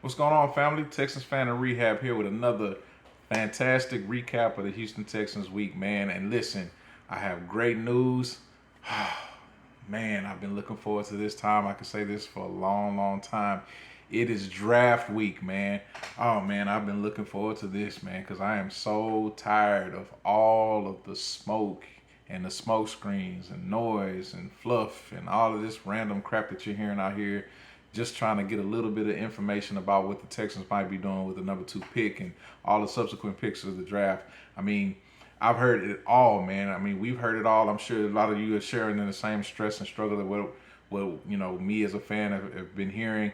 What's going on, family? Texans fan in rehab here with another fantastic recap of the Houston Texans week, man. And listen, I have great news. Man, I've been looking forward to this time. I can say this for a long, long time. It is draft week, man. Oh man, I've been looking forward to this, man, because I am so tired of all of the smoke and the smoke screens and noise and fluff and all of this random crap that you're hearing out here, just trying to get a little bit of information about what the Texans might be doing with the number 2 pick and all the subsequent picks of the draft. I mean, I've heard it all, man. I mean, we've heard it all. I'm sure a lot of you are sharing in the same stress and struggle that what me as a fan have been hearing.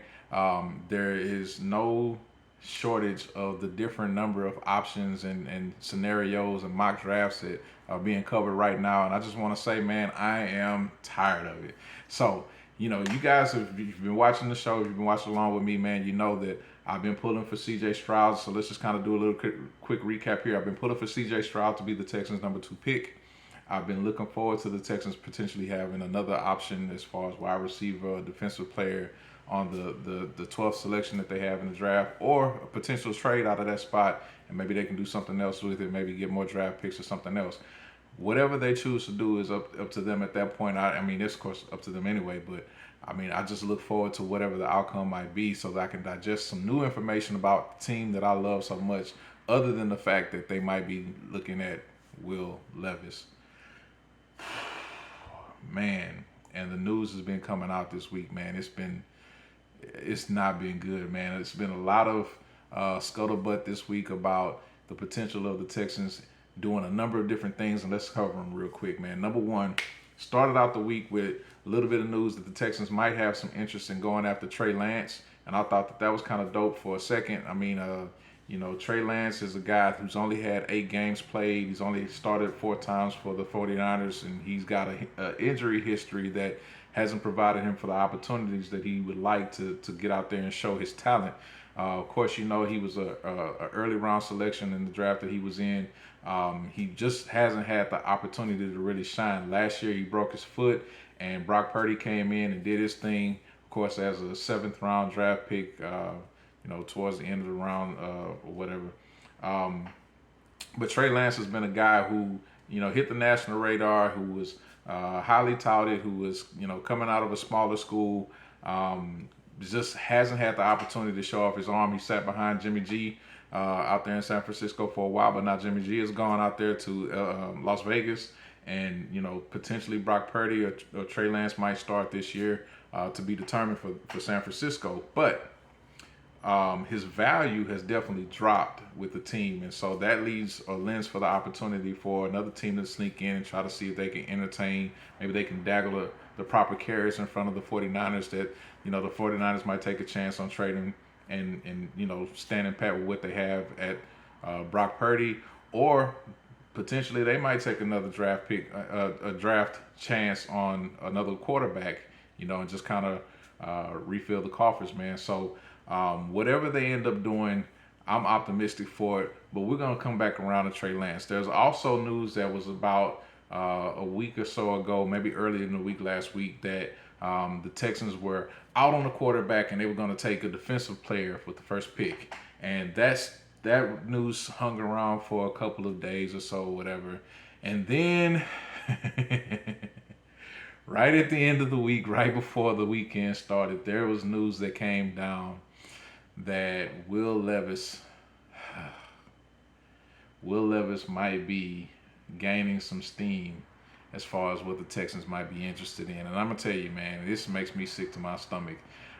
There is no shortage of the different number of options and scenarios and mock drafts that are being covered right now. And I just want to say, man, I am tired of it. So, you guys have you've been watching the show, you've been watching along with me, man. You know that I've been pulling for CJ Stroud. So let's just kind of do a little quick recap here. I've been pulling for CJ Stroud to be the Texans' number 2 pick. I've been looking forward to the Texans potentially having another option as far as wide receiver or defensive player on the 12th selection that they have in the draft, or a potential trade out of that spot, and maybe they can do something else with it, maybe get more draft picks or something else. Whatever they choose to do is up to them at that point. I mean, it's of course up to them anyway, but I mean, I just look forward to whatever the outcome might be so that I can digest some new information about the team that I love so much, other than the fact that they might be looking at Will Levis. Man, and the news has been coming out this week, man. It's not been good, man. It's been a lot of scuttlebutt this week about the potential of the Texans doing a number of different things, and let's cover them real quick, man. Number one, started out the week with a little bit of news that the Texans might have some interest in going after Trey Lance, and I thought that was kind of dope for a second. I mean, Trey Lance is a guy who's only had 8 games played. He's only started 4 times for the 49ers, and he's got a injury history that hasn't provided him for the opportunities that he would like to get out there and show his talent. Of course, he was a early round selection in the draft that he was in. He just hasn't had the opportunity to really shine. Last year, he broke his foot, and Brock Purdy came in and did his thing. Of course, as a 7th round draft pick, towards the end of the round or whatever. Um, but Trey Lance has been a guy who, hit the national radar, who was highly touted, who was, coming out of a smaller school. Just hasn't had the opportunity to show off his arm. He sat behind Jimmy G out there in San Francisco for a while, but now Jimmy G has gone out there to Las Vegas, and potentially Brock Purdy or Trey Lance might start this year to be determined for San Francisco, but. His value has definitely dropped with the team, and so that leaves a lens for the opportunity for another team to sneak in and try to see if they can entertain. Maybe they can daggle the proper carries in front of the 49ers that the 49ers might take a chance on trading and standing pat with what they have at Brock Purdy, or potentially they might take another draft pick, a draft chance on another quarterback, and just kind of refill the coffers, man. So whatever they end up doing, I'm optimistic for it. But we're going to come back around to Trey Lance. There's also news that was about a week or so ago, maybe earlier in the week last week, that the Texans were out on the quarterback and they were going to take a defensive player with the first pick. And that news hung around for a couple of days or so, whatever. And then right at the end of the week, right before the weekend started, there was news that came down that Will Levis might be gaining some steam as far as what the Texans might be interested in. And I'm gonna tell you, man, this makes me sick to my stomach.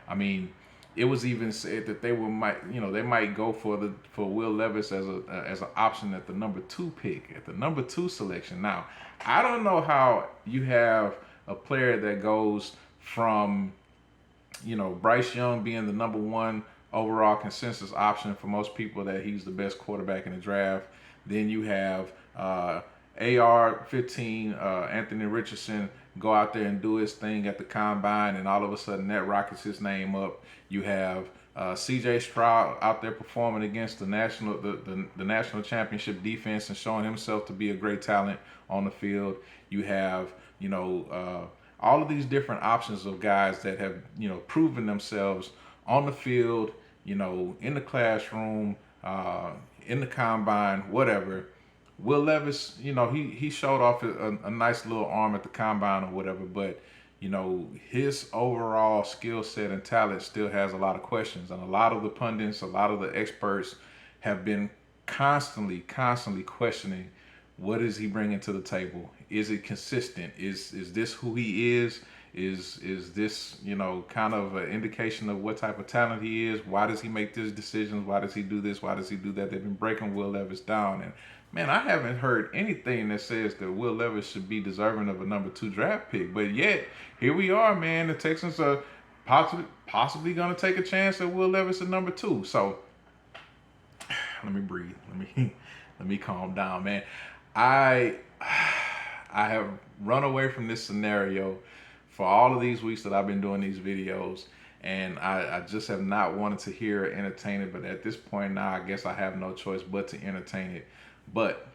I mean, it was even said that they might go for Will Levis as an option at the number 2 pick, at the number 2 selection. Now, I don't know how you have a player that goes from Bryce Young being the number 1 overall consensus option for most people, that he's the best quarterback in the draft. Then you have AR-15, Anthony Richardson, go out there and do his thing at the combine, and all of a sudden that rockets his name up. You have CJ Stroud out there performing against the national championship defense and showing himself to be a great talent on the field. You have all of these different options of guys that have proven themselves on the field in the classroom, in the combine, whatever. Will Levis, he showed off a nice little arm at the combine or whatever, but his overall skill set and talent still has a lot of questions, and a lot of the pundits, a lot of the experts have been constantly questioning what is he bringing to the table. Is it consistent? Is this who he is? Is this kind of an indication of what type of talent he is? Why does he make these decisions? Why does he do this? Why does he do that? They've been breaking Will Levis down, and man, I haven't heard anything that says that Will Levis should be deserving of a number 2 draft pick. But yet here we are, man. The Texans are possibly going to take a chance at Will Levis at number 2. So let me breathe. Let me calm down, man. I have run away from this scenario for all of these weeks that I've been doing these videos, and I just have not wanted to hear or entertain it. But at this point now, I guess I have no choice but to entertain it. But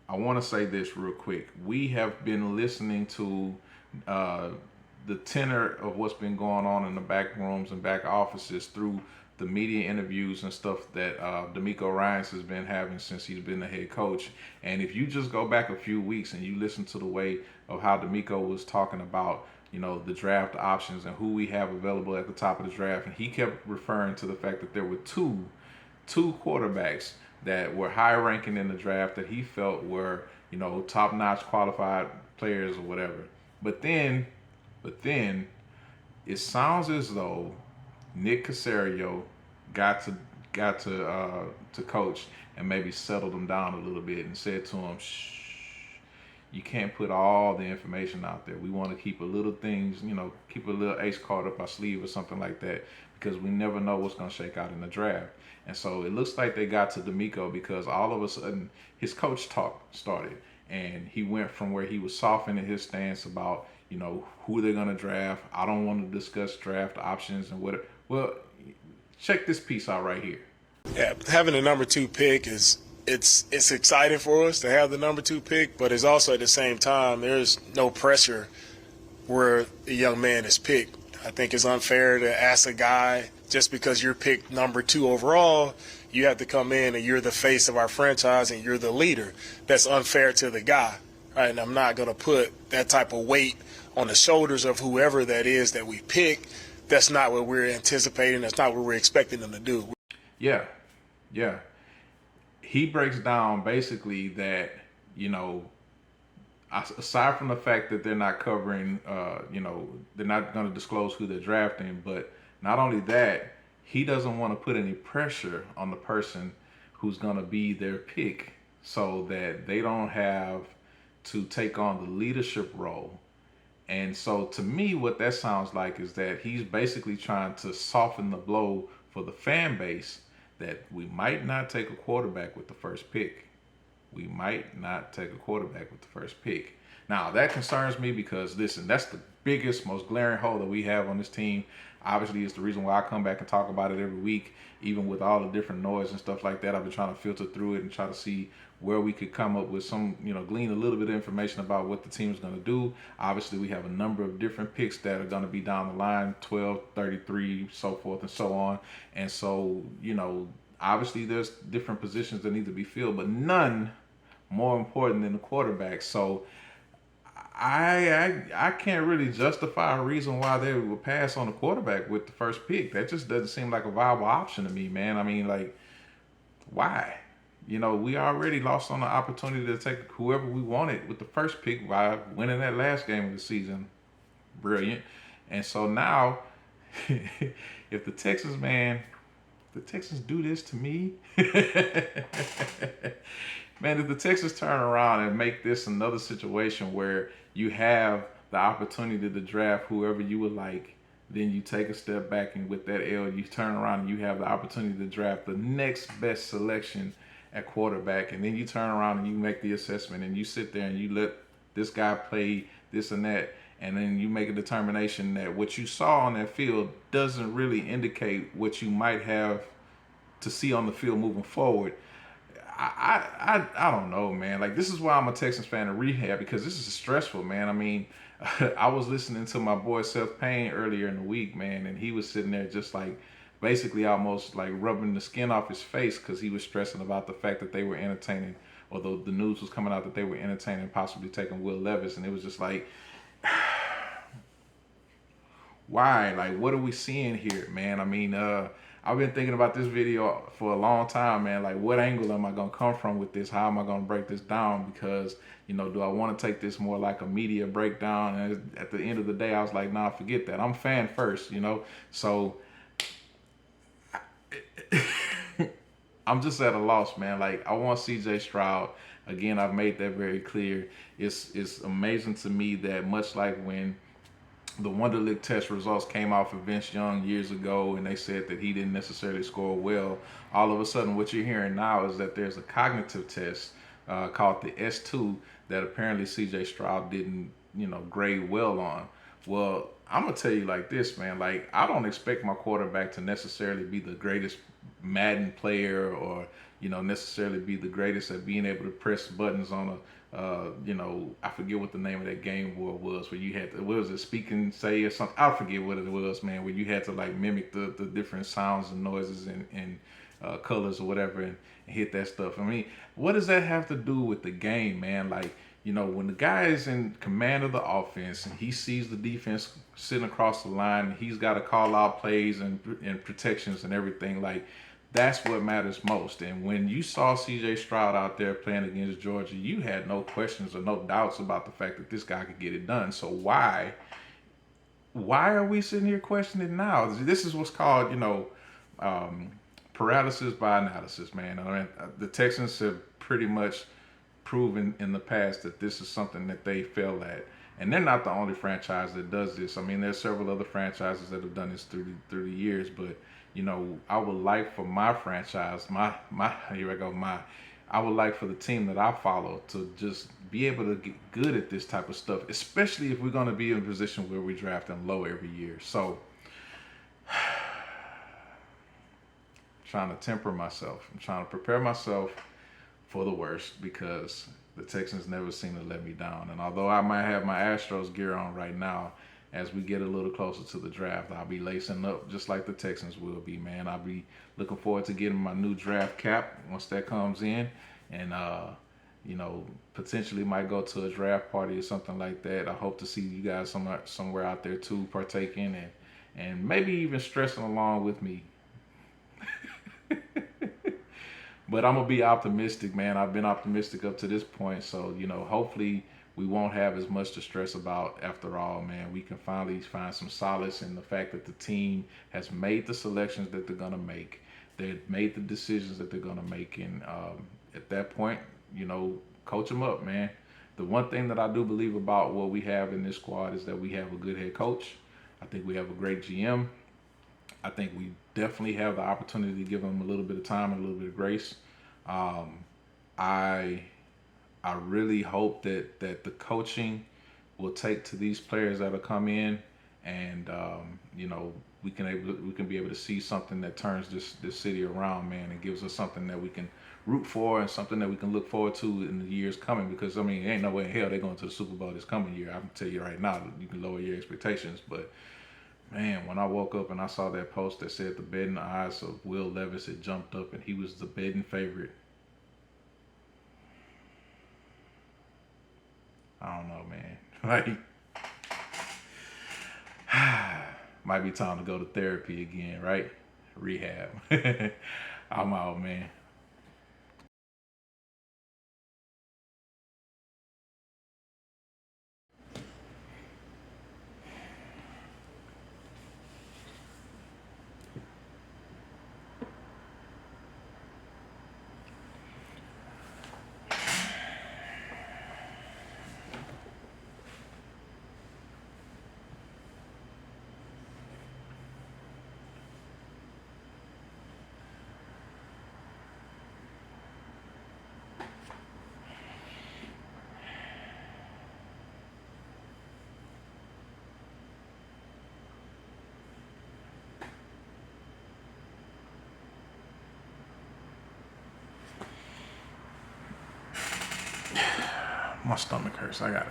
I want to say this real quick. We have been listening to the tenor of what's been going on in the back rooms and back offices through the media interviews and stuff that D'Amico Ryans has been having since he's been the head coach. And if you just go back a few weeks and you listen to the way of how D'Amico was talking about the draft options and who we have available at the top of the draft, and he kept referring to the fact that there were two quarterbacks that were high ranking in the draft that he felt were top-notch qualified players or whatever. But then it sounds as though Nick Caserio got to coach and maybe settled him down a little bit and said to him, shh, you can't put all the information out there. We want to keep a little things, keep a little ace card up our sleeve or something like that, because we never know what's going to shake out in the draft. And so it looks like they got to D'Amico because all of a sudden his coach talk started, and he went from where he was softening his stance about, who they're going to draft. I don't want to discuss draft options and whatever. Well, check this piece out right here. Yeah, having the number 2 pick it's exciting for us to have the number 2 pick, but it's also at the same time there's no pressure where a young man is picked. I think it's unfair to ask a guy just because you're picked number 2 overall, you have to come in and you're the face of our franchise and you're the leader. That's unfair to the guy, right? And I'm not going to put that type of weight on the shoulders of whoever that is that we pick. That's not what we're anticipating. That's not what we're expecting them to do. Yeah. He breaks down basically that, aside from the fact that they're not covering, they're not going to disclose who they're drafting, but not only that, he doesn't want to put any pressure on the person who's going to be their pick so that they don't have to take on the leadership role. And so to me, what that sounds like is that he's basically trying to soften the blow for the fan base that we might not take a quarterback with the first pick. We might not take a quarterback with the first pick. Now, that concerns me because, listen, that's the biggest, most glaring hole that we have on this team. Obviously, it's the reason why I come back and talk about it every week, even with all the different noise and stuff like that. I've been trying to filter through it and try to see where we could come up with some, glean a little bit of information about what the team is going to do. Obviously, we have a number of different picks that are going to be down the line, 12, 33, so forth and so on. And so, obviously there's different positions that need to be filled, but none more important than the quarterback. So I can't really justify a reason why they would pass on the quarterback with the first pick. That just doesn't seem like a viable option to me, man. I mean, like, why? We already lost on the opportunity to take whoever we wanted with the first pick by winning that last game of the season. Brilliant. And so now, if the Texans do this to me, man, if the Texans turn around and make this another situation where you have the opportunity to draft whoever you would like, then you take a step back, and with that L, you turn around and you have the opportunity to draft the next best selection at quarterback, and then you turn around and you make the assessment and you sit there and you let this guy play this and that, and then you make a determination that what you saw on that field doesn't really indicate what you might have to see on the field moving forward. I don't know, man. Like, this is why I'm a Texans fan in rehab, because this is stressful, man. I mean, I was listening to my boy Seth Payne earlier in the week, man, and he was sitting there just like basically almost like rubbing the skin off his face because he was stressing about the fact that they were entertaining, although the news was coming out that they were entertaining possibly taking Will Levis, and it was just like, why? Like, what are we seeing here, man? I mean, I've been thinking about this video for a long time, man. Like, what angle am I gonna come from with this? How am I gonna break this down? Because, you know, do I want to take this more like a media breakdown? And at the end of the day, I was like, nah, forget that. I'm fan first, you know. So I'm just at a loss, man. Like, I want CJ Stroud. Again, I've made that very clear. It's amazing to me that much like when the Wonderlic test results came out for Vince Young years ago, and they said that he didn't necessarily score well. All of a sudden, what you're hearing now is that there's a cognitive test called the S2 that apparently C.J. Stroud didn't, you know, grade well on. Well, I'm gonna tell you like this, man. Like, I don't expect my quarterback to necessarily be the greatest Madden player or, you know, necessarily be the greatest at being able to press buttons on a you know, I forget what the name of that game was where you had to, what was it, speak and say or something? I forget what it was, man, where you had to like mimic the different sounds and noises and colors or whatever and hit that stuff. I mean, what does that have to do with the game, man? Like, you know, when the guy is in command of the offense and he sees the defense sitting across the line, he's got to call out plays and protections and everything. Like, that's what matters most. And when you saw C.J. Stroud out there playing against Georgia, you had no questions or no doubts about the fact that this guy could get it done. So why are we sitting here questioning now? This is what's called, you know, paralysis by analysis, man. I mean, the Texans have pretty much proven in the past that this is something that they fail at. And they're not the only franchise that does this. I mean, there's several other franchises that have done this through the years, but you know, I would like for my franchise, I would like for the team that I follow to just be able to get good at this type of stuff, especially if we're going to be in a position where we draft them low every year. So, trying to temper myself. I'm trying to prepare myself for the worst because the Texans never seem to let me down. And although I might have my Astros gear on right now, as we get a little closer to the draft, I'll be lacing up just like the Texans will be, man. I'll be looking forward to getting my new draft cap once that comes in. And, you know, potentially might go to a draft party or something like that. I hope to see you guys somewhere out there too partaking and maybe even stressing along with me. But I'm going to be optimistic, man. I've been optimistic up to this point. So, you know, hopefully we won't have as much to stress about after all, man. We can finally find some solace in the fact that the team has made the selections that they're going to make. They've made the decisions that they're going to make. And at that point, you know, coach them up, man. The one thing that I do believe about what we have in this squad is that we have a good head coach. I think we have a great GM. I think we definitely have the opportunity to give them a little bit of time and a little bit of grace. I really hope that the coaching will take to these players that'll come in, and you know, we can be able to see something that turns this city around, man, and gives us something that we can root for and something that we can look forward to in the years coming. Because I mean, ain't no way in hell they're going to the Super Bowl this coming year. I can tell you right now, you can lower your expectations, but. Man, when I woke up and I saw that post that said the betting odds of Will Levis had jumped up and he was the betting favorite, I don't know, man. Like, might be time to go to therapy again, right? Rehab. I'm out, man. My stomach hurts. I gotta